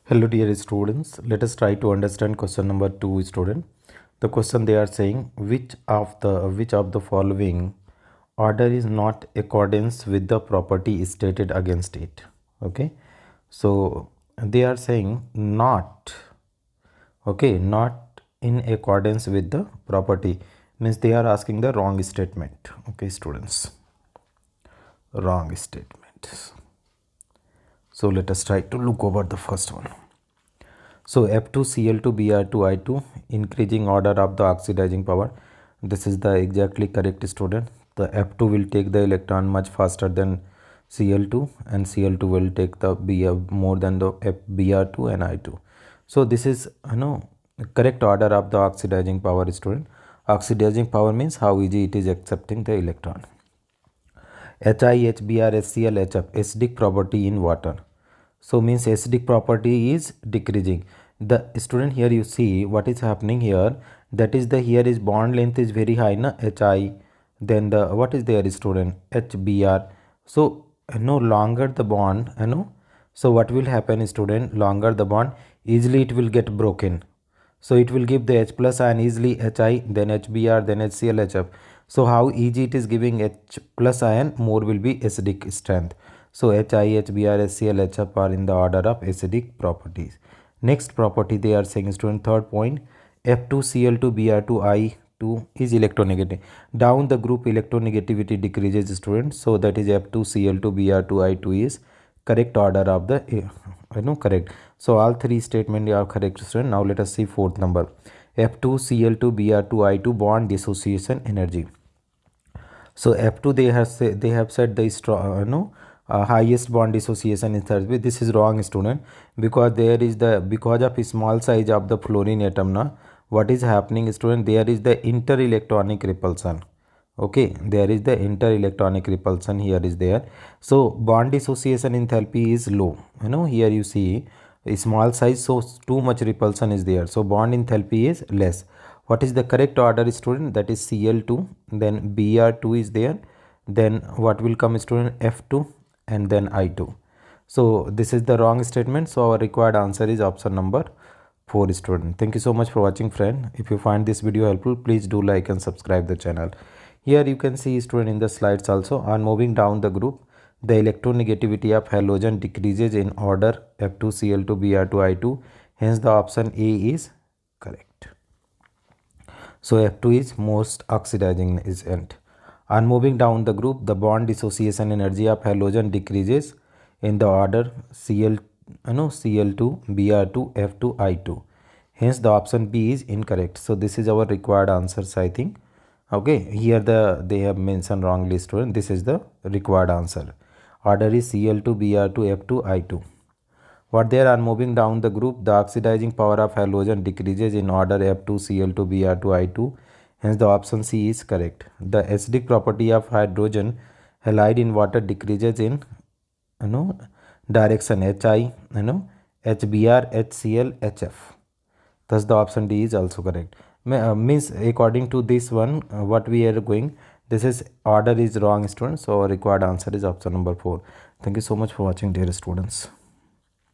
Hello dear students, let us try to understand question number 2 student. The question they are saying which of the following order is not accordance with the property stated against it. Okay, so they are saying not, not in accordance with the property means they are asking the wrong statement. Okay students, wrong statement. So let us try to look over the first one. So F2Cl2Br2I2 increasing order of the oxidizing power. This is the exactly correct student. The F2 will take the electron much faster than Cl2 and Cl2 will take the Br more than the Br2 and I2. So this is correct order of the oxidizing power student. Oxidizing power means how easy it is accepting the electron. HI, HBr, HCl, HF acidic property in water. So means acidic property is decreasing. The student here you see what is happening here, that is the here is bond length is very high na HI, then the what is there student HBr. So no longer the bond so what will happen student, longer the bond easily it will get broken. So it will give the H plus ion easily HI, then HBr, then HCl, HF. So how easy it is giving H plus ion, more will be acidic strength. So HI, HBr, HCl, HF are in the order of acidic properties. Next property they are saying student, third point, F2Cl2Br2I2 is electronegative. Down the group electronegativity decreases student. So that is F2Cl2Br2I2 is correct order of the correct. So all three statements are correct student. Now let us see fourth number. F2Cl2Br2I2 bond dissociation energy. So F2 they have said the strong highest bond dissociation in third way. This is wrong student, because there is the because of small size of the fluorine atom na, what is happening student, there is the interelectronic repulsion. Okay, there is the interelectronic repulsion here is there. So bond dissociation enthalpy is low. Here you see a small size, so too much repulsion is there, so bond enthalpy is less. What is the correct order student? That is Cl2, then Br2 is there, then what will come student? F2 and then I2. So this is the wrong statement, so our required answer is option number 4 student. Thank you so much for watching friend. If you find this video helpful, please do like and subscribe the channel. Here you can see student in the slides also, on moving down the group, the electronegativity of halogen decreases in order F2Cl2Br2I2, hence the option A is correct. So F2 is most oxidizing agent. On moving down the group, the bond dissociation energy of halogen decreases in the order Cl2, Br2, F2, I2. Hence the option B is incorrect. So this is our required answers, I think. Okay, here they have mentioned wrongly student. This is the required answer. Order is Cl2, Br2, F2, I2. What there are moving down the group, the oxidizing power of halogen decreases in order F2Cl2Br2I2. Hence the option C is correct. The acidic property of hydrogen halide in water decreases in direction HI, HBr, HCl, HF. Thus the option D is also correct. Means according to this one, what we are going, this is order is wrong students. So our required answer is option number 4. Thank you so much for watching dear students.